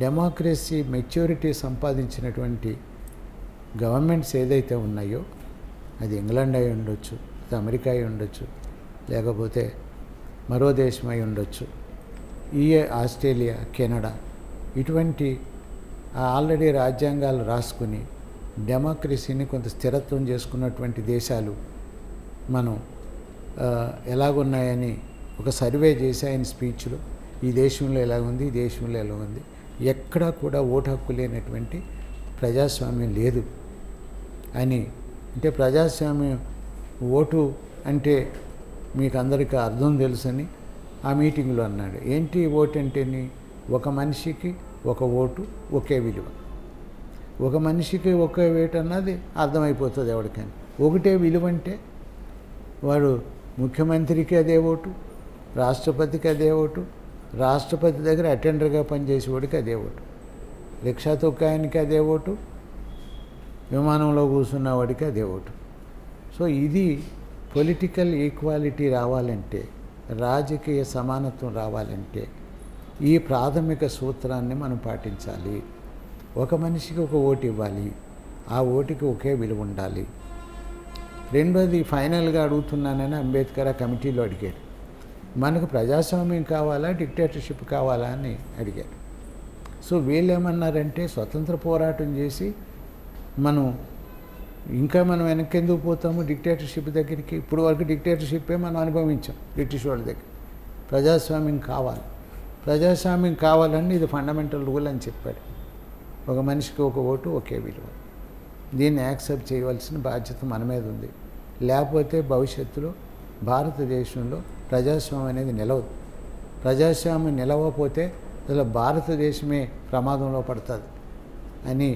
Democracy maturity సంపాదించినటువంటి governments ఏదైతే ఉన్నాయో, అది ఇంగ్లాండ్ అయి ఉండొచ్చు, అది అమెరికా అయి ఉండొచ్చు, లేకపోతే మరో దేశం అయి ఉండొచ్చు, ఆస్ట్రేలియా, కెనడా, ఇటువంటి ఆల్రెడీ రాజ్యాంగాలు రాసుకుని డెమోక్రసీని కొంత స్థిరత్వం చేసుకున్నటువంటి దేశాలు మనం ఎలాగున్నాయని ఒక సర్వే చేసి ఆయన స్పీచ్లో ఈ దేశంలో ఎలా ఉంది, ఈ దేశంలో ఎలా ఉంది, ఎక్కడా కూడా ఓటు హక్కు లేనటువంటి ప్రజాస్వామ్యం లేదు అని. అంటే ప్రజాస్వామ్యం ఓటు అంటే మీకు అందరికీ అర్థం తెలుసని ఆ మీటింగ్లో అన్నాడు. ఏంటి ఓటు అంటేని, ఒక మనిషికి ఒక ఓటు ఒకే విలువ. ఒక మనిషికి ఒకే ఓటు అన్నది అర్థమైపోతుంది ఎవరికైనా. ఒకటే విలువ అంటే వాడు ముఖ్యమంత్రికి అదే ఓటు, రాష్ట్రపతికి అదే ఓటు, రాష్ట్రపతి దగ్గర అటెండర్గా పనిచేసేవాడికి అదే ఓటు, రిక్షా తొక్కాయనికి అదే ఓటు, విమానంలో కూర్చున్న వాడికి అదే ఓటు. సో ఇది పొలిటికల్ ఈక్వాలిటీ రావాలంటే, రాజకీయ సమానత్వం రావాలంటే ఈ ప్రాథమిక సూత్రాన్ని మనం పాటించాలి. ఒక మనిషికి ఒక ఓటు ఇవ్వాలి, ఆ ఓటుకి ఒకే విలువ ఉండాలి. రెండోది ఫైనల్గా అడుగుతున్నానని అంబేద్కర్ ఆ కమిటీలో అడిగాడు, మనకు ప్రజాస్వామ్యం కావాలా, డిక్టేటర్షిప్ కావాలా అని అడిగాడు. సో వీళ్ళు ఏమన్నారంటే, స్వతంత్ర పోరాటం చేసి మనం వెనక్కి ఎందుకు పోతాము డిక్టేటర్షిప్ దగ్గరికి? ఇప్పుడు వరకు డిక్టేటర్షిప్పే మనం అనుభవించాం బ్రిటిష్ వాళ్ళ దగ్గర. ప్రజాస్వామ్యం కావాలి, ప్రజాస్వామ్యం కావాలని ఇది ఫండమెంటల్ రూల్ అని చెప్పాడు. ఒక మనిషికి ఒక ఓటు ఒకే విలువ. దీన్ని యాక్సెప్ట్ చేయవలసిన బాధ్యత మన మీద ఉంది. లేకపోతే భవిష్యత్తులో భారతదేశంలో ప్రజాస్వామ్యం అనేది నిలవదు. ప్రజాస్వామ్యం నిలవకపోతే అసలు భారతదేశమే ప్రమాదంలో పడుతుంది అని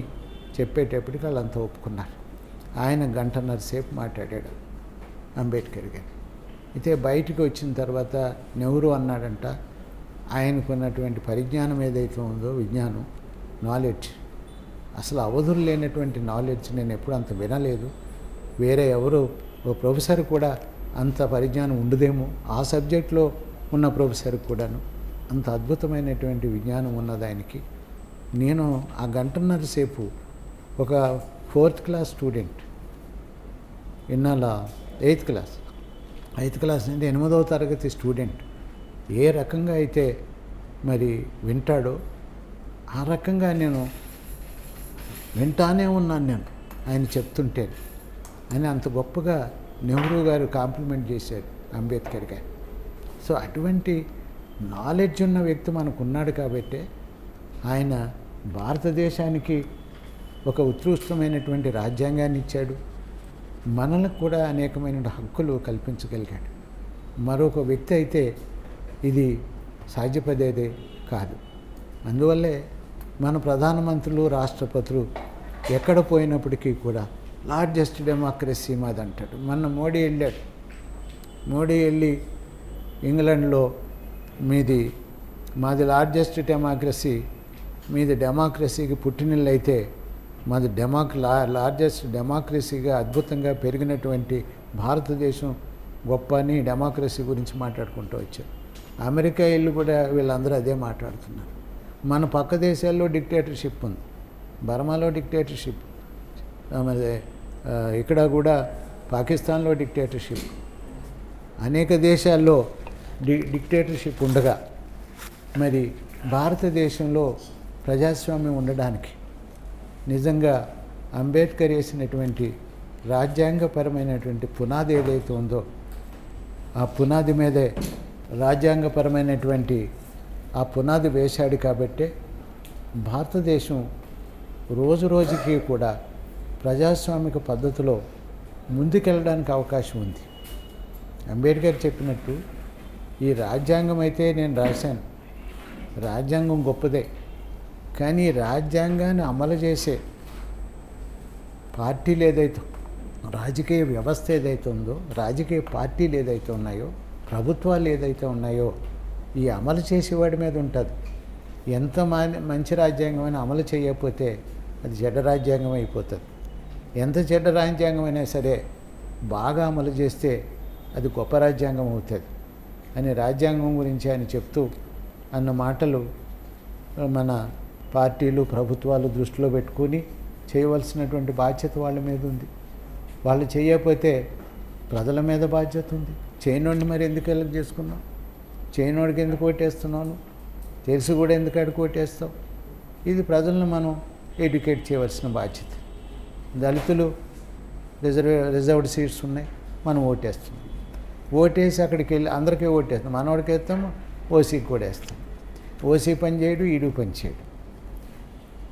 చెప్పేటప్పటికి వాళ్ళంతా ఒప్పుకున్నారు. ఆయన గంటన్నర సేపు మాట్లాడాడు అంబేద్కర్ గారు. అయితే బయటికి వచ్చిన తర్వాత నెహ్రూ అన్నాడంట, ఆయనకున్నటువంటి పరిజ్ఞానం ఏదైతే ఉందో, విజ్ఞానం, నాలెడ్జ్, అసలు అవధులు లేనటువంటి నాలెడ్జ్ నేను ఎప్పుడు అంత వినలేదు. వేరే ఎవరు ఓ ప్రొఫెసర్ కూడా అంత పరిజ్ఞానం ఉండదేమో, ఆ సబ్జెక్ట్లో ఉన్న ప్రొఫెసర్ కూడాను అంత అద్భుతమైనటువంటి విజ్ఞానం ఉన్నది ఆయనకి. నేను ఆ గంటన్నర సేపు ఒక 4th క్లాస్ స్టూడెంట్, ఇన్నాళ్ళ 8th క్లాస్ అంటే 8వ తరగతి స్టూడెంట్ ఏ రకంగా అయితే మరి వింటాడో ఆ రకంగా నేను వింటానే ఉన్నాను నేను ఆయన చెప్తుంటే అని అంత గొప్పగా నెహ్రూ గారు కాంప్లిమెంట్ చేశారు అంబేద్కర్ గారు. సో అటువంటి నాలెడ్జ్ ఉన్న వ్యక్తి మనకు ఉన్నాడు కాబట్టే ఆయన భారతదేశానికి ఒక ఉత్కృష్టమైనటువంటి రాజ్యాంగాన్ని ఇచ్చాడు, మనలకు కూడా అనేకమైన హక్కులు కల్పించగలిగాడు. మరొక వ్యక్తి అయితే ఇది సాధ్యపడేదే కాదు. అందువల్లే మన ప్రధానమంత్రులు, రాష్ట్రపతులు ఎక్కడ పోయినప్పటికీ కూడా లార్జెస్ట్ డెమోక్రసీ మాది అంటాడు. మొన్న మోడీ వెళ్ళాడు. మోడీ వెళ్ళి ఇంగ్లాండ్లో మాది లార్జెస్ట్ డెమోక్రసీ, మీది డెమోక్రసీకి పుట్టినిల్లు అయితే మాది లార్జెస్ట్ డెమోక్రసీగా అద్భుతంగా పెరిగినటువంటి భారతదేశం గొప్ప అని డెమోక్రసీ గురించి మాట్లాడుకుంటూ వచ్చారు. అమెరికా ఇల్లు కూడా వీళ్ళందరూ అదే మాట్లాడుతున్నారు. మన పక్క దేశాల్లో డిక్టేటర్షిప్ ఉంది, బర్మాలో డిక్టేటర్షిప్, మరి ఇక్కడ కూడా పాకిస్తాన్లో డిక్టేటర్షిప్, అనేక దేశాల్లో డిక్టేటర్షిప్ ఉండగా మరి భారతదేశంలో ప్రజాస్వామ్యం ఉండడానికి నిజంగా అంబేద్కర్ వేసినటువంటి రాజ్యాంగపరమైనటువంటి పునాది ఏదైతే ఉందో ఆ పునాది మీదే రాజ్యాంగపరమైనటువంటి ఆ పునాది వేశాడు కాబట్టే భారతదేశం రోజు రోజుకి కూడా ప్రజాస్వామిక పద్ధతిలో ముందుకెళ్ళడానికి అవకాశం ఉంది. అంబేద్కర్ చెప్పినట్టు ఈ రాజ్యాంగం అయితే నేను రాశాను, రాజ్యాంగం గొప్పదే, కానీ రాజ్యాంగాన్ని అమలు చేసే పార్టీలు ఏదైతే, రాజకీయ వ్యవస్థ ఏదైతే ఉందో, రాజకీయ పార్టీలు ఏదైతే ఉన్నాయో, ప్రభుత్వాలు ఏదైతే ఉన్నాయో, ఈ అమలు చేసేవాడి మీద ఉంటుంది. ఎంత మంచి రాజ్యాంగం అయినా అమలు చేయకపోతే అది చెడ్డ రాజ్యాంగం అయిపోతుంది. ఎంత చెడ్డ రాజ్యాంగం అయినా సరే బాగా అమలు చేస్తే అది గొప్ప రాజ్యాంగం అవుతుంది అని రాజ్యాంగం గురించి ఆయన చెప్తూ అన్న మాటలు మన పార్టీలు ప్రభుత్వాలు దృష్టిలో పెట్టుకుని చేయవలసినటువంటి బాధ్యత వాళ్ళ మీద ఉంది. వాళ్ళు చేయకపోతే ప్రజల మీద బాధ్యత ఉంది. చేయనోడిని మరి ఎందుకు ఎలక్ట్ చేసుకున్నావు? చేయనోడికి ఎందుకు ఓటేస్తున్నావు? తెలిసి కూడా ఎందుకు అడిగి ఓటేస్తావు? ఇది ప్రజలను మనం ఎడ్యుకేట్ చేయవలసిన బాధ్యత. దళితులు రిజర్వ్డ్ సీట్స్ ఉన్నాయి, మనం ఓటేస్తున్నాం. ఓటేసి అక్కడికి వెళ్ళి అందరికీ ఓటేస్తాం. మనవాడికి వేస్తాము, ఓసీకి కూడా వేస్తాం. ఓసీ పని చేయడు, ఈడు పని చేయడు.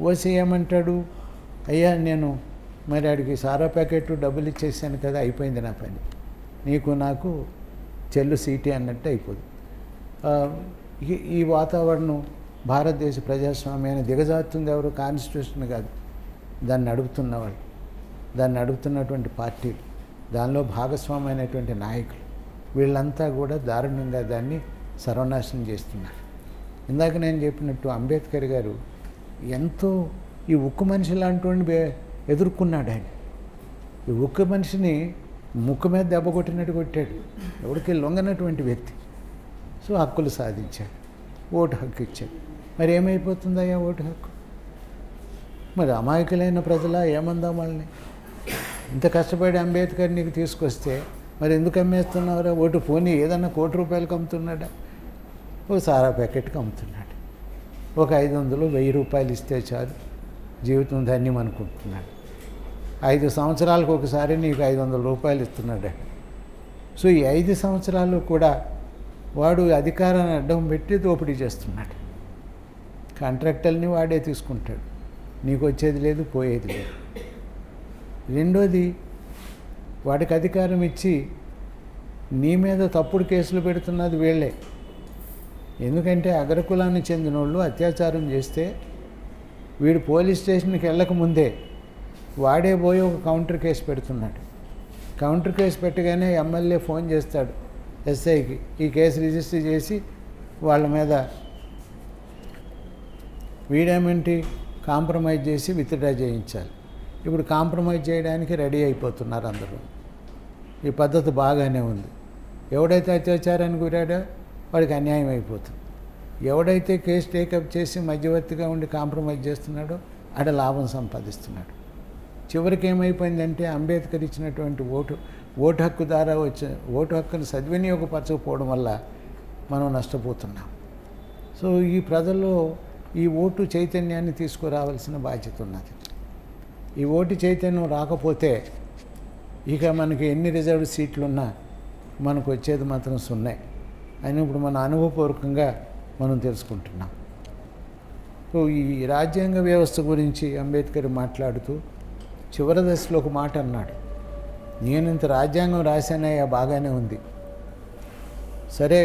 ఓసీ ఏమంటాడు, అయ్యా నేను మరి ఆడికి సారా ప్యాకెట్ డబ్బులు ఇచ్చేసాను కదా, అయిపోయింది నా పని, నీకు నాకు చెల్లు సీటీ అన్నట్టు అయిపోదు. ఈ వాతావరణం భారతదేశ ప్రజాస్వామ్యాన్ని దిగజారుతుంది. ఎవరు? కాన్స్టిట్యూషన్ కాదు, దాన్ని నడుపుతున్నవాళ్ళు, దాన్ని నడుపుతున్నటువంటి పార్టీలు, దానిలో భాగస్వామైనటువంటి నాయకులు, వీళ్ళంతా కూడా దారుణంగా దాన్ని సర్వనాశనం చేస్తున్నారు. ఇందాక నేను చెప్పినట్టు అంబేద్కర్ గారు ఎంతో ఈ ఉక్కు మనిషి లాంటి ఎదుర్కొన్నాడు. ఆయన ఈ ఉక్కు మనిషిని ముక్కు మీద దెబ్బ కొట్టినట్టు కొట్టాడు. ఎవరికి లొంగనటువంటి వ్యక్తి. సో హక్కులు సాధించాడు, ఓటు హక్కు ఇచ్చాడు. మరి ఏమైపోతుందయ్యా ఓటు హక్కు? మరి అమాయకులైన ప్రజల ఏమందాం వాళ్ళని? ఇంత కష్టపడి అంబేద్కర్ నీకు తీసుకొస్తే మరి ఎందుకు అమ్మేస్తున్నారా ఓటు? పోనీ ఏదన్నా ₹1,00,00,000 అమ్ముతున్నాడా? ఓ సారా ప్యాకెట్కి అమ్ముతున్నాడు. ఒక 500, ₹1,000 ఇస్తే చాలు, జీవితం ధన్యం అనుకుంటున్నాడు. 5 సంవత్సరాలకు ఒకసారి నీకు ₹500 ఇస్తున్నాడు. సో ఈ 5 సంవత్సరాలు కూడా వాడు అధికారాన్ని అడ్డం పెట్టి దోపిడీ చేస్తున్నాడు. కాంట్రాక్టర్ని వాడే తీసుకుంటాడు. నీకు వచ్చేది లేదు, పోయేది లేదు. రెండోది, వాడికి అధికారం ఇచ్చి నీ మీద తప్పుడు కేసులు పెడుతున్నది వీళ్ళే. ఎందుకంటే అగ్రకులానికి చెందిన వాళ్ళు అత్యాచారం చేస్తే వీడు పోలీస్ స్టేషన్కి వెళ్ళకముందే వాడే పోయి ఒక కౌంటర్ కేసు పెడుతున్నాడు. కౌంటర్ కేసు పెట్టగానే ఎమ్మెల్యే ఫోన్ చేస్తాడు ఎస్ఐకి, ఈ కేసు రిజిస్టర్ చేసి వాళ్ళ మీద వీడేమంటి కాంప్రమైజ్ చేసి విత్డ్రా చేయించాలి. ఇప్పుడు కాంప్రమైజ్ చేయడానికి రెడీ అయిపోతున్నారు అందరూ. ఈ పద్ధతి బాగానే ఉంది. ఎవడైతే అత్యాచారానికి గురాడో వాడికి అన్యాయం అయిపోతుంది. ఎవడైతే కేసు టేకప్ చేసి మధ్యవర్తిగా ఉండి కాంప్రమైజ్ చేస్తున్నాడో ఆడ లాభం సంపాదిస్తున్నాడు. చివరికి ఏమైపోయిందంటే అంబేద్కర్ ఇచ్చినటువంటి ఓటు హక్కు ద్వారా వచ్చే ఓటు హక్కును సద్వినియోగపరచకపోవడం వల్ల మనం నష్టపోతున్నాం. సో ఈ ప్రజల్లో ఈ ఓటు చైతన్యాన్ని తీసుకురావాల్సిన బాధ్యత ఉన్నది. ఈ ఓటు చైతన్యం రాకపోతే ఇక మనకి ఎన్ని రిజర్వ్డ్ సీట్లున్నా మనకు వచ్చేది మాత్రం 0 అని ఇప్పుడు మన అనుభవపూర్వకంగా మనం తెలుసుకుంటున్నాం. సో ఈ రాజ్యాంగ వ్యవస్థ గురించి అంబేద్కర్ మాట్లాడుతూ చివరి దశలో ఒక మాట అన్నాడు, నేను ఇంత రాజ్యాంగం రాశానయ్యా, బాగానే ఉంది, సరే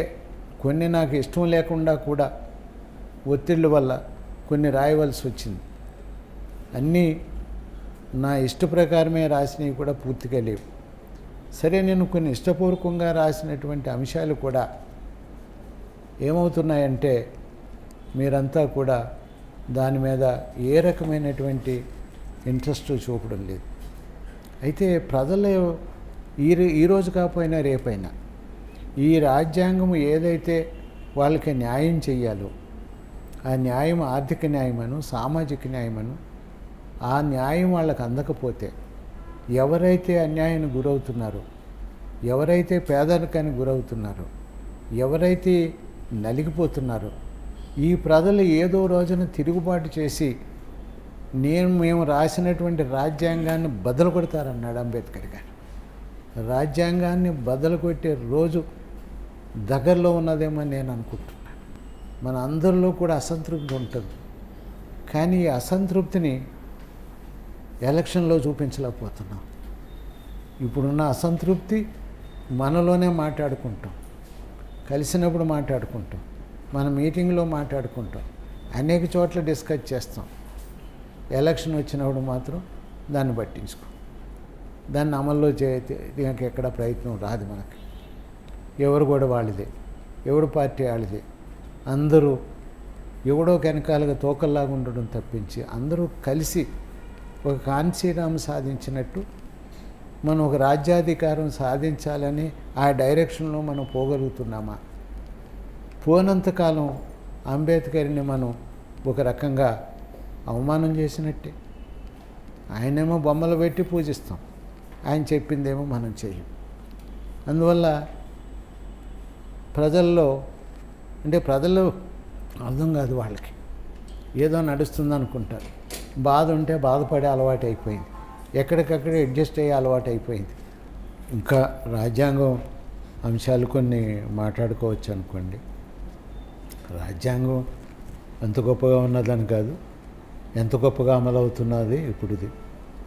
కొన్ని నాకు ఇష్టం లేకుండా కూడా ఒత్తిళ్ళ వల్ల కొన్ని రాయవలసి వచ్చింది. అన్నీ నా ఇష్ట ప్రకారమే రాసినవి కూడా పూర్తిగా లేవు. సరే నేను కొన్ని ఇష్టపూర్వకంగా రాసినటువంటి అంశాలు కూడా ఏమవుతున్నాయంటే మీరంతా కూడా దాని మీద ఏ రకమైనటువంటి ఇంట్రెస్ట్ చూపడం లేదు. అయితే ప్రజలు ఈరోజు కాకపోయినా రేపైనా ఈ రాజ్యాంగం ఏదైతే వాళ్ళకి న్యాయం చెయ్యాలో ఆ న్యాయం ఆర్థిక న్యాయమను, సామాజిక న్యాయమను, ఆ న్యాయం వాళ్ళకి అందకపోతే ఎవరైతే అన్యాయానికి గురవుతున్నారో, ఎవరైతే పేదరికానికి గురవుతున్నారో, ఎవరైతే నలిగిపోతున్నారో, ఈ ప్రజలు ఏదో రోజున తిరుగుబాటు చేసి మేము రాసినటువంటి రాజ్యాంగాన్ని బదలు కొడతారన్నాడు అంబేద్కర్ గారు. రాజ్యాంగాన్ని బదలు కొట్టే రోజు దగ్గరలో ఉన్నదేమో నేను అనుకుంటున్నాను. మన అందరిలో కూడా అసంతృప్తి ఉంటుంది, కానీ ఈ అసంతృప్తిని ఎలక్షన్లో చూపించలేకపోతున్నాం. ఇప్పుడున్న అసంతృప్తి మనలోనే మాట్లాడుకుంటాం, కలిసినప్పుడు మాట్లాడుకుంటాం, మన మీటింగ్లో మాట్లాడుకుంటాం, అనేక చోట్ల డిస్కస్ చేస్తాం. ఎలక్షన్ వచ్చినప్పుడు మాత్రం దాన్ని పట్టించుకో, దాన్ని అమల్లో దీనికి ఎక్కడ ప్రయత్నం రాదు మనకి. ఎవరు కూడా వాళ్ళదే, ఎవడు పార్టీ వాళ్ళదే, అందరూ ఎవడో వెనకాలుగా తోకల్లాగా ఉండడం తప్పించి అందరూ కలిసి ఒక కాంచీరాము సాధించినట్టు మనం ఒక రాజ్యాధికారం సాధించాలని ఆ డైరెక్షన్లో మనం పోగలుగుతున్నామా? పోనంతకాలం అంబేద్కర్ని మనం ఒక రకంగా అవమానం చేసినట్టే. ఆయనేమో బొమ్మలు పెట్టి పూజిస్తాం, ఆయన చెప్పిందేమో మనం చెయ్యం. అందువల్ల ప్రజల్లో ప్రజలు అర్థం కాదు వాళ్ళకి, ఏదో నడుస్తుంది అనుకుంటారు. బాధ ఉంటే బాధపడే అలవాటు అయిపోయింది, ఎక్కడికక్కడ అడ్జస్ట్ అయ్యే అలవాటు అయిపోయింది. ఇంకా రాజ్యాంగం అంశాలు కొన్ని మాట్లాడుకోవచ్చు అనుకోండి. రాజ్యాంగం ఎంత గొప్పగా ఉన్నదని కాదు, ఎంత గొప్పగా అమలు అవుతున్నది ఇప్పుడుది.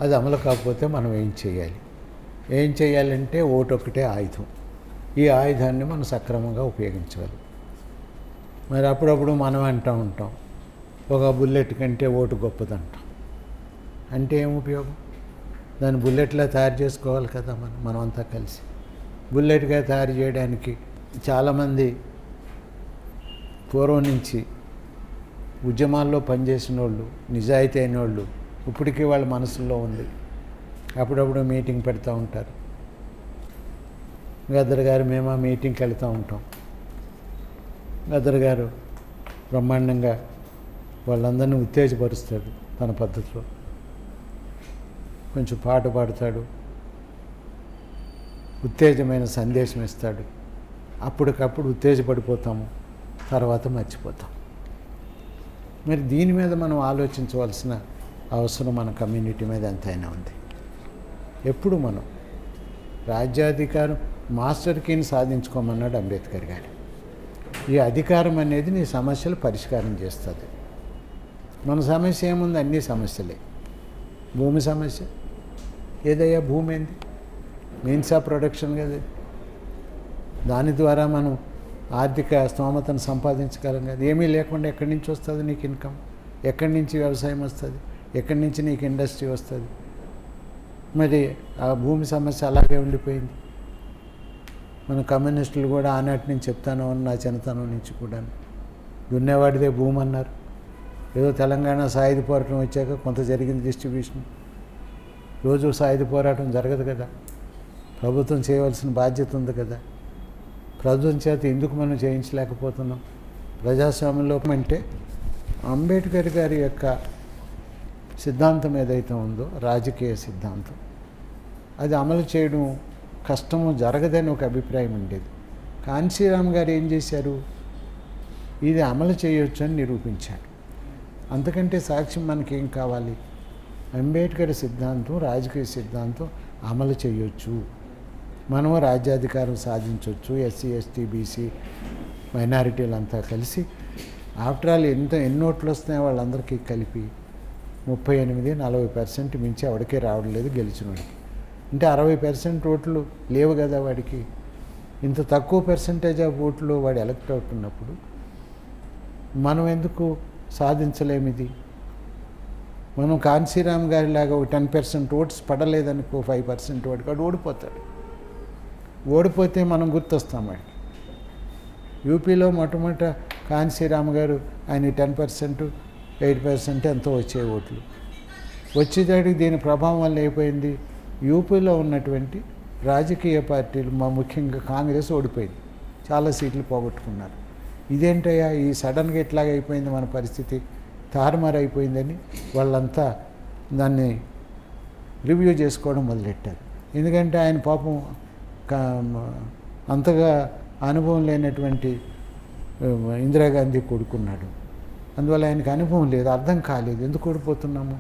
అది అమలు కాకపోతే మనం ఏం చేయాలంటే ఓటు ఒకటే ఆయుధం. ఈ ఆయుధాన్ని మనం సక్రమంగా ఉపయోగించగలం. మరి అప్పుడప్పుడు మనం అంటూ ఉంటాం, ఒక బుల్లెట్ కంటే ఓటు గొప్పదంటాం. అంటే ఏం ఉపయోగం? దాన్ని బుల్లెట్లా తయారు చేసుకోవాలి కదా మనమంతా కలిసి. బుల్లెట్గా తయారు చేయడానికి చాలామంది పూర్వం నుంచి ఉద్యమాల్లో పనిచేసిన వాళ్ళు, నిజాయితీ అయిన వాళ్ళు ఇప్పటికీ వాళ్ళ మనసుల్లో ఉంది. అప్పుడప్పుడు మీటింగ్ పెడతా ఉంటారు. గద్దర్ గారు మేము ఆ మీటింగ్కి వెళ్తూ ఉంటాం. గద్దర్ గారు బ్రహ్మాండంగా వాళ్ళందరినీ ఉత్తేజపరుస్తాడు తన పద్ధతిలో. కొంచెం పాట పాడతాడు, ఉత్తేజమైన సందేశం ఇస్తాడు. అప్పటికప్పుడు ఉత్తేజపడిపోతాము, తర్వాత మర్చిపోతాం. మరి దీని మీద మనం ఆలోచించవలసిన అవసరం మన కమ్యూనిటీ మీద ఎంతైనా ఉంది. ఎప్పుడు మనం రాజ్యాధికారం మాస్టర్ కీని సాధించుకోమన్నాడు అంబేద్కర్ గారు. ఈ అధికారం అనేది నీ సమస్యలు పరిష్కారం చేస్తుంది. మన సమస్య ఏముంది? అన్ని సమస్యలే. భూమి సమస్య ఏదయ్యా? భూమి ఏంది? మీన్స్ ఆఫ్ ప్రొడక్షన్ కదా. దాని ద్వారా మనం ఆర్థిక స్తోమతను సంపాదించగలం కదా. ఏమీ లేకుండా ఎక్కడి నుంచి వస్తుంది నీకు ఇన్కమ్? ఎక్కడి నుంచి వ్యవసాయం వస్తుంది? ఎక్కడి నుంచి నీకు ఇండస్ట్రీ వస్తుంది? మరి ఆ భూమి సమస్య అలాగే ఉండిపోయింది. మన కమ్యూనిస్టులు కూడా ఆనాటి నుంచి చెప్తాను నా చిన్నతనం నుంచి కూడా దున్నేవాడిదే భూమి అన్నారు. ఏదో తెలంగాణ సాయుధ పోరాటం వచ్చాక కొంత జరిగింది డిస్ట్రిబ్యూషన్. రోజు సాయుధ పోరాటం జరగదు కదా. ప్రభుత్వం చేయవలసిన బాధ్యత ఉంది కదా. ప్రభుత్వం చేత ఎందుకు మనం చేయించలేకపోతున్నాం? ప్రజాస్వామ్యంలో అంటే అంబేద్కర్ గారి యొక్క సిద్ధాంతం ఏదైతే ఉందో, రాజకీయ సిద్ధాంతం, అది అమలు చేయడం కష్టము, జరగదని ఒక అభిప్రాయం ఉండేది. కాన్సీరామ్ గారు ఏం చేశారు? ఇది అమలు చేయొచ్చు అని నిరూపించాడు. అంతకంటే సాక్ష్యం మనకేం కావాలి? అంబేద్కర్ సిద్ధాంతం, రాజకీయ సిద్ధాంతం అమలు చేయొచ్చు, మనము రాజ్యాధికారం సాధించవచ్చు. ఎస్సీ, ఎస్టీ, బీసీ మైనారిటీలంతా కలిసి, ఆఫ్టర్ ఆల్ ఎన్ని ఓట్లు వస్తున్నాయి వాళ్ళందరికీ కలిపి 38-40% మించి ఎవరికే రావడం లేదు గెలిచిన వాడికి. అంటే 60% ఓట్లు లేవు కదా వాడికి. ఇంత తక్కువ పర్సంటేజ్ ఆఫ్ ఓట్లు వాడు ఎలక్ట్ అవుతున్నప్పుడు మనం ఎందుకు సాధించలేము ఇది? మనం కాన్సీరామ్ గారి లాగా ఒక 10% ఓట్స్ పడలేదనుకో, 5% వాడికి వాడు ఓడిపోతాడు. ఓడిపోతే మనం గుర్తొస్తాం వాడికి. యూపీలో మొట్టమొదట కాన్సీరామ్ గారు ఆయన 10%, 8% ఎంతో వచ్చే ఓట్లు వచ్చేదాడికి దీని ప్రభావం వల్ల అయిపోయింది. యూపీలో ఉన్నటువంటి రాజకీయ పార్టీలు, ముఖ్యంగా కాంగ్రెస్ ఓడిపోయింది, చాలా సీట్లు పోగొట్టుకున్నారు. ఇదేంటయ్యా ఈ సడన్గా ఇట్లాగ అయిపోయింది, మన పరిస్థితి తారుమారు అయిపోయిందని వాళ్ళంతా దాన్ని రివ్యూ చేసుకోవడం మొదలెట్టారు. ఎందుకంటే ఆయన పాపం అంతగా అనుభవం లేనటువంటి ఇందిరాగాంధీ కొడుకున్నాడు. అందువల్ల ఆయనకు అనుభవం లేదు, అర్థం కాలేదు, ఎందుకు ఓడిపోతున్నాము,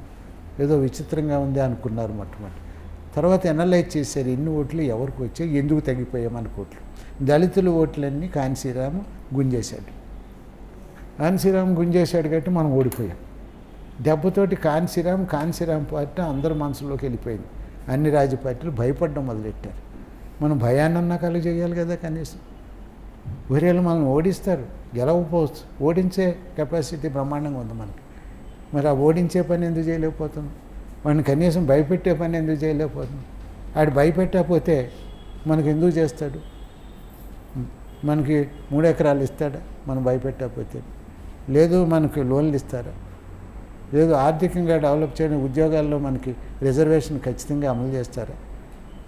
ఏదో విచిత్రంగా ఉంది అనుకున్నారు మొట్టమొదటి. తర్వాత ఎనలైజ్ చేశారు, ఎన్ని ఓట్లు ఎవరికి వచ్చాయి, ఎందుకు తగ్గిపోయాయి మనకు ఓట్లు. దళితుల ఓట్లన్నీ కాన్సీరామ్ గుంజేశాడు. కాన్సీరామ్ గుంజేశాడు కాబట్టి మనం ఓడిపోయాం. దెబ్బతోటి కాన్సీరామ్ పార్టీ అందరి మనసులోకి వెళ్ళిపోయింది. అన్ని రాజకీయ పార్టీలు భయపడడం మొదలెట్టారు. మనం భయాన్నన్నా కలిగజేయాలి కదా కనీసం. వేరేళ్ళు మనం ఓడిస్తారు, గెలవకపోవచ్చు, ఓడించే కెపాసిటీ బ్రహ్మాండంగా ఉంది మనకి. మరి ఆ ఓడించే పని ఎందుకు చేయలేకపోతున్నాం? వాడిని కనీసం భయపెట్టే పని ఎందుకు చేయలేకపోతున్నాం? ఆడు భయపెట్టకపోతే మనకు ఎందుకు చేస్తాడు? మనకి 3 ఎకరాలు ఇస్తాడా మనం భయపెట్టకపోతే? లేదు మనకి లోన్లు ఇస్తారా? లేదు ఆర్థికంగా డెవలప్ చేయడం, ఉద్యోగాల్లో మనకి రిజర్వేషన్ ఖచ్చితంగా అమలు చేస్తారా?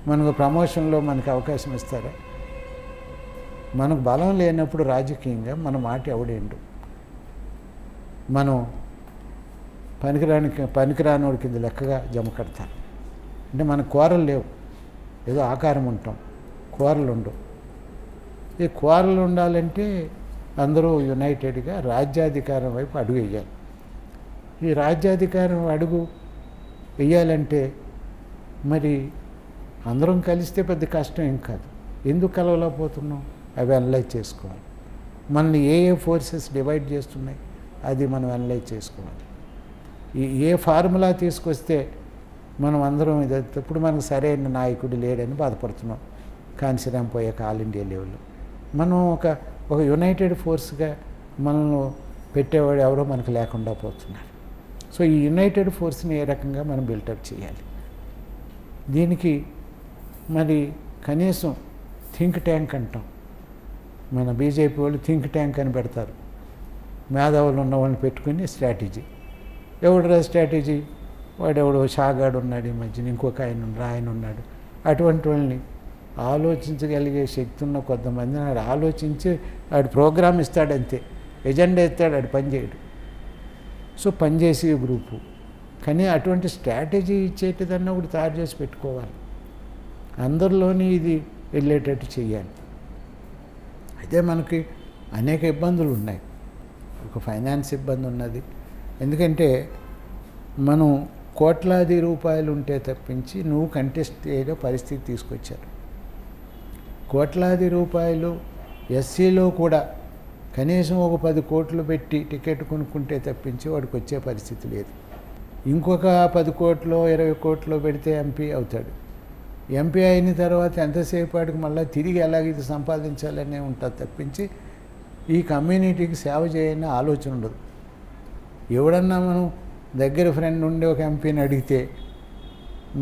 మనకు ప్రమోషన్లో మనకి అవకాశం ఇస్తారా? మనకు బలం లేనప్పుడు రాజకీయంగా మన మాట ఎవడేండు? మనం పనికిరానోడి కింద లెక్కగా జమ కడతారు. అంటే మనకు కూరలు లేవు, ఏదో ఆకారం ఉంటాం, కూరలు ఉండవు. ఈ కూరలు ఉండాలంటే అందరూ యునైటెడ్గా రాజ్యాధికారం వైపు అడుగు వేయాలి. ఈ రాజ్యాధికారం అడుగు వేయాలంటే మరి అందరం కలిస్తే పెద్ద కష్టం ఏం కాదు. ఎందుకు కలవలేకపోతున్నాం? అవి అనలైజ్ చేసుకోవాలి. మనల్ని ఏ ఫోర్సెస్ డివైడ్ చేస్తున్నాయి అది మనం అనలైజ్ చేసుకోవాలి. ఏ ఫార్ములా తీసుకొస్తే మనం అందరం ఇప్పుడు మనకు సరైన నాయకుడు లేడని బాధపడుతున్నాం. కాన్సీరామ్ పోయాక ఆల్ ఇండియా లెవెల్లో మనం ఒక యునైటెడ్ ఫోర్స్గా మనల్ని పెట్టేవాడు ఎవరో మనకు లేకుండా పోతున్నారు. సో ఈ యునైటెడ్ ఫోర్స్ని ఏ రకంగా మనం బిల్టప్ చేయాలి? దీనికి మరి కనీసం థింక్ ట్యాంక్ అంటాం. మన బీజేపీ వాళ్ళు థింక్ ట్యాంక్ అని పెడతారు. మేధావులు ఉన్న వాళ్ళని పెట్టుకుని స్ట్రాటజీ. ఎవడు స్ట్రాటజీ? వాడెవడో షాగాడు ఉన్నాడు, ఈ మధ్యన ఇంకొక ఆయన ఉన్నాడు. అటువంటి వాళ్ళని ఆలోచించగలిగే శక్తి ఉన్న కొంతమందిని ఆడు ఆలోచించి ఆడు ప్రోగ్రామ్ ఇస్తాడంతే, ఎజెండా ఇస్తాడు, ఆడు పనిచేయడు. సో పనిచేసే గ్రూపు. కానీ అటువంటి స్ట్రాటజీ ఇచ్చేటిదన్నా కూడా తయారు చేసి పెట్టుకోవాలి. అందరిలోని ఇది వెళ్ళేటట్టు చేయాలి. అయితే మనకి అనేక ఇబ్బందులు ఉన్నాయి. ఒక ఫైనాన్స్ ఇబ్బంది ఉన్నది. ఎందుకంటే మనం కోట్లాది రూపాయలు ఉంటే తప్పించి నువ్వు కంటెస్ట్ చేయడం పరిస్థితి తీసుకొచ్చారు. కోట్లాది రూపాయలు ఎస్సీలో కూడా కనీసం ఒక 10 కోట్లు పెట్టి టికెట్ కొనుక్కుంటే తప్పించి వాడికి వచ్చే పరిస్థితి లేదు. ఇంకొక 10 కోట్లు 20 కోట్లు పెడితే ఎంపీ అవుతాడు. ఎంపీ అయిన తర్వాత ఎంతసేపు వాడికి మళ్ళీ తిరిగి ఎలాగ ఇది సంపాదించాలనే ఉంటుంది తప్పించి ఈ కమ్యూనిటీకి సేవ చేయని ఆలోచన ఉండదు. ఎవడన్నా మనం దగ్గర ఫ్రెండ్ ఉండి ఒక ఎంపీని అడిగితే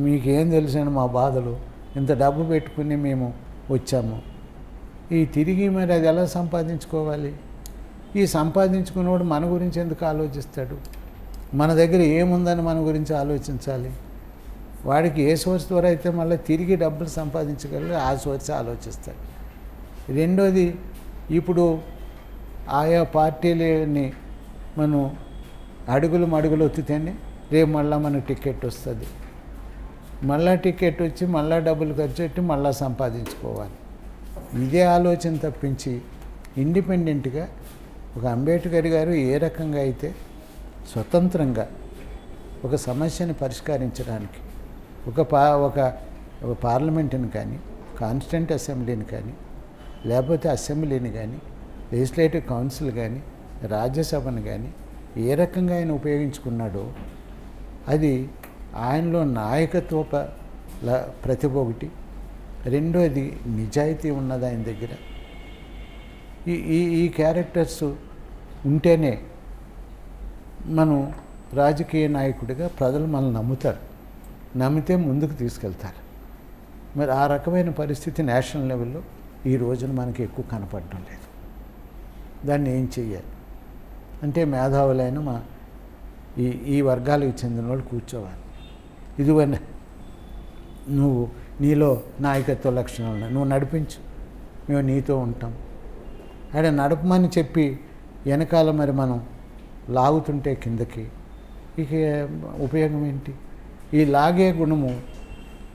మీకేం తెలుసని మా బాధలు, ఇంత డబ్బు పెట్టుకుని మేము వచ్చాము, ఈ తిరిగి మరి అది ఎలా సంపాదించుకోవాలి? ఈ సంపాదించుకున్నవాడు మన గురించి ఎందుకు ఆలోచిస్తాడు? మన దగ్గర ఏముందని మన గురించి ఆలోచించాలి. వాడికి ఏ సోర్స్ ద్వారా అయితే మళ్ళీ తిరిగి డబ్బులు సంపాదించగలరు ఆ సోర్స్ ఆలోచిస్తాడు. రెండోది, ఇప్పుడు ఆయా పార్టీలని మనం అడుగులు మడుగులు ఒత్తితేనే రేపు మళ్ళీ మనకు టికెట్ వస్తుంది. మళ్ళీ టికెట్ వచ్చి మళ్ళీ డబ్బులు ఖర్చు పెట్టి మళ్ళీ సంపాదించుకోవాలి. ఇదే ఆలోచన తప్పించి ఇండిపెండెంట్గా ఒక అంబేద్కర్ గారు ఏ రకంగా అయితే స్వతంత్రంగా ఒక సమస్యని పరిష్కరించడానికి ఒక పార్లమెంటుని కానీ, కాన్స్టిట్యూంట్ అసెంబ్లీని కానీ, లేకపోతే అసెంబ్లీని కానీ, లెజిస్లేటివ్ కౌన్సిల్ కానీ, రాజ్యసభను కానీ ఏ రకంగా ఆయన ఉపయోగించుకున్నాడో అది ఆయనలో నాయకత్వ ప్రతిభ ఒకటి. రెండోది, నిజాయితీ ఉన్నది ఆయన దగ్గర. ఈ క్యారెక్టర్స్ ఉంటేనే మనం రాజకీయ నాయకుడిగా ప్రజలు మనల్ని నమ్ముతారు. నమ్మితే ముందుకు తీసుకెళ్తారు. మరి ఆ రకమైన పరిస్థితి నేషనల్ లెవెల్లో ఈ రోజున మనకి ఎక్కువ కనపడడం లేదు. దాన్ని ఏం చెయ్యాలి అంటే మేధావులైన ఈ వర్గాలకు చెందిన వాళ్ళు కూర్చోవాలి. ఇదివన్నీ నువ్వు నీలో నాయకత్వ లక్షణాలు నువ్వు నడిపించు, మేము నీతో ఉంటాం. అక్కడ నడపమని చెప్పి వెనకాల మరి మనం లాగుతుంటే కిందకి ఇక ఉపయోగం ఏంటి? ఈ లాగే గుణము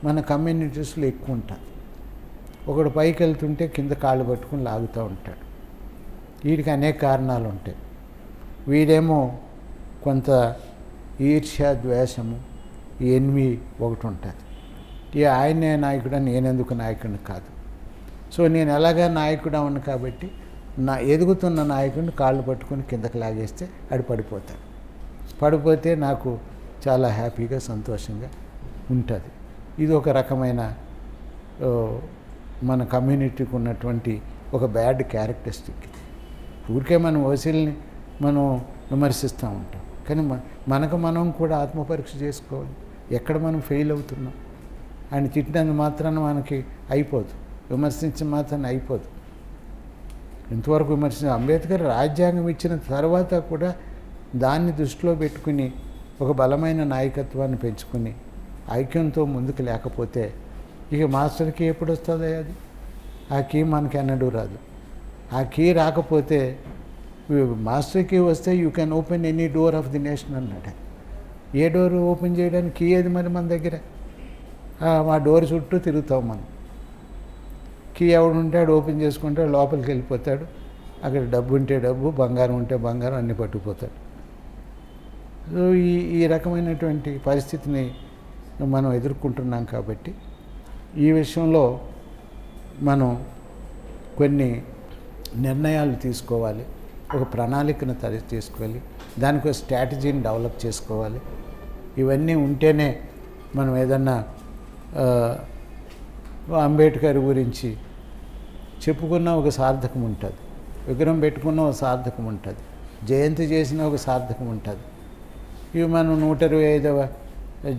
మన కమ్యూనిటీస్లో ఎక్కువ ఉంటుంది. ఒకడు పైకి వెళ్తుంటే కింద కాళ్ళు పట్టుకుని లాగుతూ ఉంటాడు. వీడికి అనేక కారణాలు ఉంటాయి. వీడేమో కొంత ఈర్ష్య, ద్వేషము, ఎన్వి ఒకటి ఉంటుంది. ఆయనే నాయకుడు, నేనెందుకు నాయకుడిని కాదు. సో నేను ఎలాగా నాయకుడు అవును కాబట్టి ఎదుగుతున్న నాయకుడిని కాళ్ళు పట్టుకుని కిందకి లాగేస్తే ఆడు పడిపోతాడు. పడిపోతే నాకు చాలా హ్యాపీగా, సంతోషంగా ఉంటుంది. ఇది ఒక రకమైన మన కమ్యూనిటీకి ఉన్నటువంటి ఒక బ్యాడ్ క్యారెక్టరిస్టిక్. ఊరికే మనం ఓసీల్ని మనం విమర్శిస్తూ ఉంటాం. కానీ మనకు మనం కూడా ఆత్మపరీక్ష చేసుకోవాలి. ఎక్కడ మనం ఫెయిల్ అవుతున్నాం? ఆయన తిట్టినందు మాత్రాన మనకి అయిపోదు, విమర్శించిన మాత్రాన అయిపోదు. ఇంతవరకు అంబేద్కర్ రాజ్యాంగం ఇచ్చిన తర్వాత కూడా దాన్ని దృష్టిలో పెట్టుకుని ఒక బలమైన నాయకత్వాన్ని పెంచుకుని ఐక్యంతో ముందుకు లేకపోతే ఇక మాస్టర్కి ఎప్పుడు వస్తుంది అది? ఆ కీ మనకి ఎన్నడూ రాదు. ఆ కీ రాకపోతే మాస్టర్కి వస్తే you can open any door of the nation అన్నాడు. ఏ డోర్ ఓపెన్ చేయడానికి కీ ఏది మరి మన దగ్గర? మా డోర్ చుట్టూ తిరుగుతాం మనం. కీ ఎవడు ఉంటే ఆడు ఓపెన్ చేసుకుంటాడు, లోపలికి వెళ్ళిపోతాడు. అక్కడ డబ్బు ఉంటే డబ్బు, బంగారం ఉంటే బంగారం అన్నీ పట్టుకుపోతాడు. సో ఈ రకమైనటువంటి పరిస్థితిని మనం ఎదుర్కొంటున్నాం. కాబట్టి ఈ విషయంలో మనం కొన్ని నిర్ణయాలు తీసుకోవాలి, ఒక ప్రణాళికను తీసుకోవాలి, దానికి ఒక స్ట్రాటజీని డెవలప్ చేసుకోవాలి. ఇవన్నీ ఉంటేనే మనం ఏదన్నా అంబేద్కర్ గురించి చెప్పుకున్న ఒక సార్థకం ఉంటుంది, విగ్రహం పెట్టుకున్న ఒక సార్థకం ఉంటుంది, జయంతి చేసిన ఒక సార్థకం ఉంటుంది. ఇవి మనం 125వ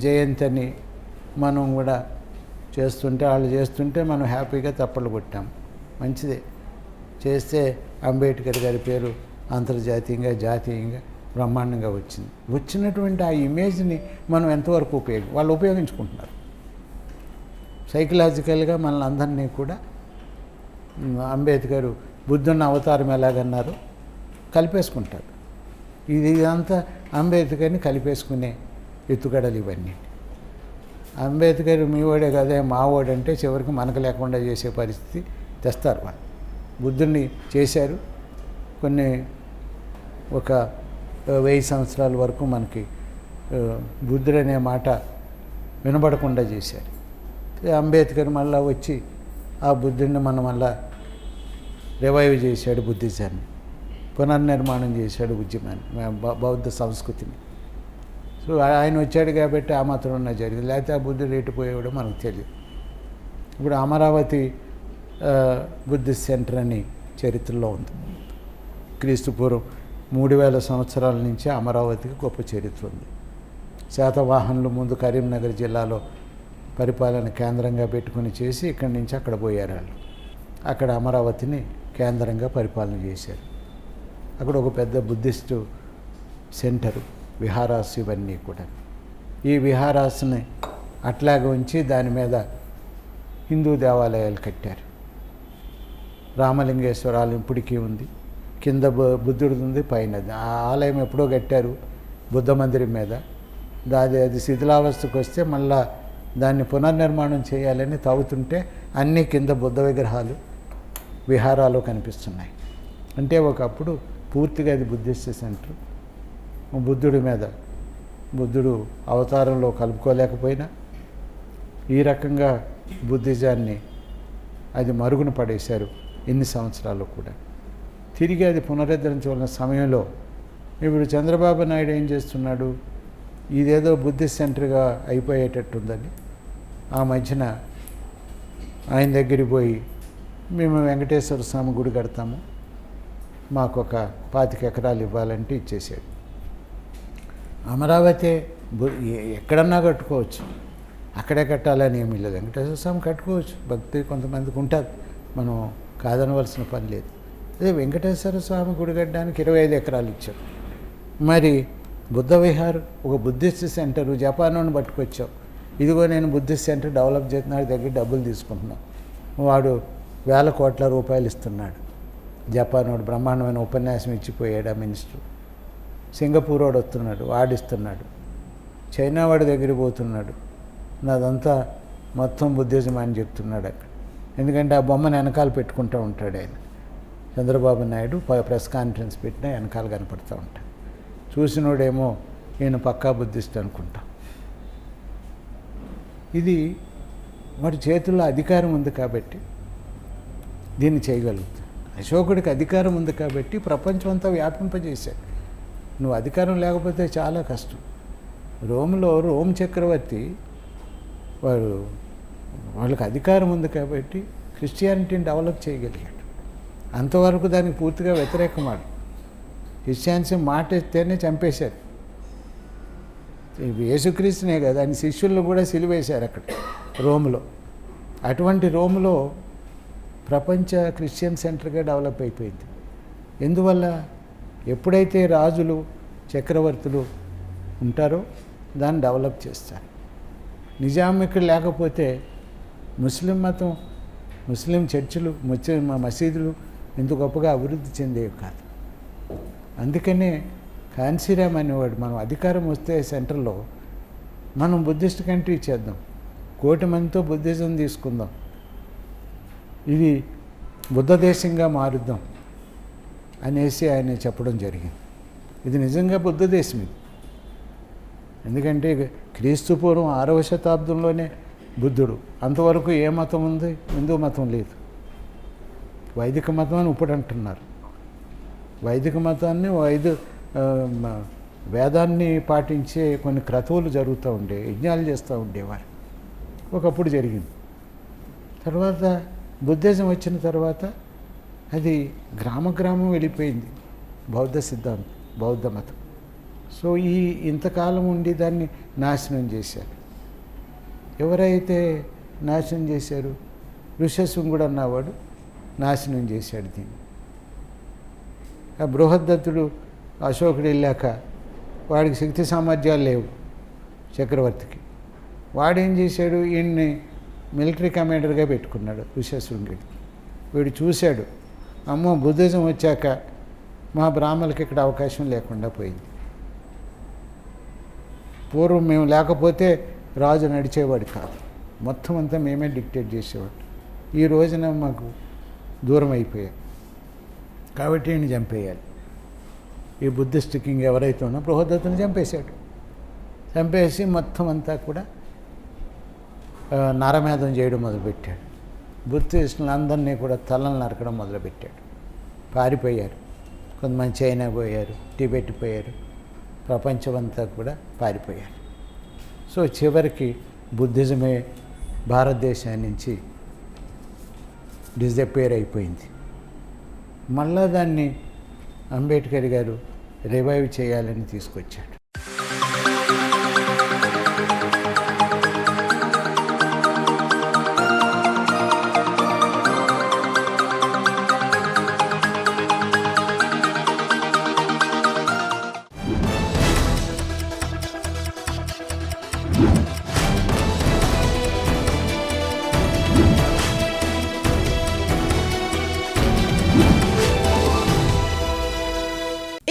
జయంతి అని మనం కూడా చేస్తుంటే, వాళ్ళు చేస్తుంటే మనం హ్యాపీగా తప్పలు కొట్టాం. మంచిదే, చేస్తే అంబేద్కర్ గారి పేరు అంతర్జాతీయంగా జాతీయంగా బ్రహ్మాండంగా వచ్చింది. వచ్చినటువంటి ఆ ఇమేజ్ని మనం ఎంతవరకు వాళ్ళు ఉపయోగించుకుంటున్నారు. సైకలాజికల్గా మనల్ని అందరినీ కూడా అంబేద్కర్ బుద్ధున్న అవతారం ఎలాగన్నారు కలిపేసుకుంటారు. ఇదంతా అంబేద్కర్ని కలిపేసుకునే ఎత్తుగడలు ఇవన్నీ. అంబేద్కర్ మీవాడే కదా మావాడంటే చివరికి మనకు లేకుండా చేసే పరిస్థితి తెస్తారు వాళ్ళు. బుద్ధుడిని చేశారు, కొన్ని ఒక 1000 సంవత్సరాల వరకు మనకి బుద్ధుడు అనే మాట వినబడకుండా చేశారు. అంబేద్కర్ మళ్ళీ వచ్చి ఆ బుద్ధుడిని మనం మళ్ళా రివైవ్ చేశాడు, బుద్ధిజాన్ని పునర్నిర్మాణం చేశాడు, ఉద్యమాన్ని, బౌద్ధ సంస్కృతిని. సో ఆయన వచ్చాడు కాబట్టి ఆ మాత్రం ఉన్న జరిగింది, లేకపోతే ఆ బుద్ధుడు ఎటుపోయాడో మనకు తెలియదు. ఇప్పుడు అమరావతి బుద్ధిస్ట్ సెంటర్ అని చరిత్రలో ఉంది. క్రీస్తుపూర్వం 3000 సంవత్సరాల నుంచి అమరావతికి గొప్ప చరిత్ర ఉంది. శాతవాహనులు ముందు కరీంనగర్ జిల్లాలో పరిపాలన కేంద్రంగా పెట్టుకుని చేసి ఇక్కడి నుంచి అక్కడ పోయారు వాళ్ళు. అక్కడ అమరావతిని కేంద్రంగా పరిపాలన చేశారు. అక్కడ ఒక పెద్ద బుద్ధిస్టు సెంటరు, విహారాస్ ఇవన్నీ కూడా. ఈ విహారాస్ని అట్లాగే ఉంచి దాని మీద హిందూ దేవాలయాలు కట్టారు. రామలింగేశ్వర ఆలయం ఇప్పటికీ ఉంది, కింద బుద్ధుడిది ఉంది, పైన ఆ ఆలయం ఎప్పుడో కట్టారు బుద్ధ మందిరం మీద. అది శిథిలావస్థకు వస్తే మళ్ళా దాన్ని పునర్నిర్మాణం చేయాలని తవ్వుతుంటే అన్నీ కింద బుద్ధ విగ్రహాలు విహారాలు కనిపిస్తున్నాయి. అంటే ఒకప్పుడు పూర్తిగా అది బుద్ధిస్ట్ సెంటర్. బుద్ధుడి మీద బుద్ధుడు అవతారంలో కలుపుకోలేకపోయినా ఈ రకంగా బుద్ధిజాన్ని అది మరుగున పడేశారు ఎన్ని సంవత్సరాలు కూడా. తిరిగి అది పునరుద్ధరించవలసిన సమయంలో ఇప్పుడు చంద్రబాబు నాయుడు ఏం చేస్తున్నాడు, ఇదేదో బుద్ధిస్ట్ సెంటర్గా అయిపోయేటట్టుందని ఆ మధ్యన ఆయన దగ్గరికి పోయి మేము వెంకటేశ్వర స్వామి గుడి కడతాము, మాకు ఒక 25 ఎకరాలు ఇవ్వాలంటే ఇచ్చేసాడు. అమరావతి ఎక్కడన్నా కట్టుకోవచ్చు, అక్కడే కట్టాలని ఏమీ లేదు. వెంకటేశ్వర స్వామి కట్టుకోవచ్చు, భక్తి కొంతమందికి ఉంటుంది, మనం కాదనవలసిన పని లేదు. అదే వెంకటేశ్వర స్వామి గుడి కట్టడానికి 25 ఎకరాలు ఇచ్చాడు. మరి బుద్ధ విహార్ ఒక బుద్ధిస్ట్ సెంటరు జపాన్ను పట్టుకొచ్చావు, ఇదిగో నేను బుద్ధిస్ట్ సెంటర్ డెవలప్ చేస్తున్నాడు, దగ్గర డబ్బులు తీసుకుంటున్నాను. వాడు 1000 కోట్ల రూపాయలు ఇస్తున్నాడు. జపాన్ వాడు బ్రహ్మాండమైన ఉపన్యాసం ఇచ్చిపోయాడు ఆ మినిస్టర్. సింగపూర్ వాడు వస్తున్నాడు, వాడిస్తున్నాడు. చైనా వాడి దగ్గరికి పోతున్నాడు, నాదంతా మొత్తం బుద్ధిజం అని చెప్తున్నాడు అక్కడ. ఎందుకంటే ఆ బొమ్మను వెనకాల పెట్టుకుంటూ ఉంటాడు ఆయన. చంద్రబాబు నాయుడు ప్రెస్ కాన్ఫరెన్స్ పెట్టినా వెనకాల కనపడుతూ ఉంటాడు. చూసినోడేమో ఈయన పక్కా బుద్ధిస్ట్ అనుకుంటా. ఇది వాడి చేతుల్లో అధికారం ఉంది కాబట్టి దీన్ని చేయగలుగుతాడు. అశోకుడికి అధికారం ఉంది కాబట్టి ప్రపంచం అంతా వ్యాపింపజేశాడు. నువ్వు అధికారం లేకపోతే చాలా కష్టం. రోమ్ చక్రవర్తి వాళ్ళకి అధికారం ఉంది కాబట్టి క్రిస్టియానిటీని డెవలప్ చేయగలిగాడు. అంతవరకు దానికి పూర్తిగా వ్యతిరేకమాడు. క్రిస్టియానిటీ మాట ఇస్తేనే చంపేశారు. యేసుక్రీస్తునే కదా, ఆయన శిష్యులను కూడా సిలువేశారు అక్కడ రోమ్లో. అటువంటి రోమ్లో ప్రపంచ క్రిస్టియన్ సెంటర్గా డెవలప్ అయిపోయింది. ఎందువల్ల? ఎప్పుడైతే రాజులు చక్రవర్తులు ఉంటారో దాన్ని డెవలప్ చేస్తారు. నిజాం ఇక్కడ లేకపోతే ముస్లిం మతం, ముస్లిం చర్చిలు, మసీదులు ఇంత గొప్పగా అభివృద్ధి చెందేవి కాదు. అందుకనే కాన్సీరామ్ అనేవాడు మనం అధికారం వస్తే సెంటర్లో మనం బుద్ధిస్ట్ కంట్రీ చేద్దాం, 1,000,000 మందితో బుద్ధిజం తీసుకుందాం, ఇది బుద్ధ దేశంగా మారుద్దాం అనేసి ఆయన చెప్పడం జరిగింది. ఇది నిజంగా బుద్ధ దేశం ఇది. ఎందుకంటే క్రీస్తు పూర్వం 6వ శతాబ్దంలోనే బుద్ధుడు. అంతవరకు ఏ మతం ఉంది? హిందూ మతం లేదు. వైదిక మతం అని ఇప్పుడు అంటున్నారు. వైదిక మతాన్ని వేదాన్ని పాటించే కొన్ని క్రతువులు జరుగుతూ ఉండే, యజ్ఞాలు చేస్తూ ఉండేవారు. ఒకప్పుడు జరిగింది. తర్వాత బుద్ధిజం వచ్చిన తర్వాత అది గ్రామం వెళ్ళిపోయింది బౌద్ధ సిద్ధాంతం, బౌద్ధ మతం. సో ఇంతకాలం ఉండి దాన్ని నాశనం చేశారు. ఎవరైతే నాశనం చేశారు? ఋష్యశృంగుడు అన్నవాడు నాశనం చేశాడు దీన్ని. ఆ బృహద్దత్తుడు అశోకుడు వెళ్ళాక వాడికి శక్తి సామర్థ్యాలు లేవు చక్రవర్తికి. వాడేం చేశాడు? ఈయన్ని మిలిటరీ కమాండర్గా పెట్టుకున్నాడు ఋష్యశృంగుడికి. వీడు చూశాడు, అమ్మో బుద్ధిజం వచ్చాక మా బ్రాహ్మణులకి ఇక్కడ అవకాశం లేకుండా పోయింది. పూర్వం మేము లేకపోతే రాజు నడిచేవాడు కాదు, మొత్తం అంతా మేమే డిక్టేట్ చేసేవాడు. ఈ రోజున మాకు దూరం అయిపోయాయి కాబట్టి ఈయన చంపేయాలి. ఈ బుద్ధిస్ట్ కింగ్ ఎవరైతే ఉన్నా బృహదత్తుని చంపేశాడు. చంపేసి మొత్తం అంతా కూడా నరమేధం చేయడం మొదలుపెట్టాడు. బుద్ధిస్టులందరినీ కూడా తలలు నరకడం మొదలుపెట్టాడు. పారిపోయారు. కొంతమంది చైనా పోయారు, టిబెట్ పోయారు, ప్రపంచమంతా కూడా పారిపోయారు. సో చివరికి బుద్ధిజమే భారతదేశం నుంచి డిజపేర్ అయిపోయింది. మళ్ళా దాన్ని అంబేద్కర్ గారు రివైవ్ చేయాలని తీసుకొచ్చాడు.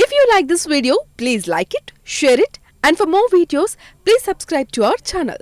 If you like this video, please like it, share it, and for more videos, please subscribe to our channel.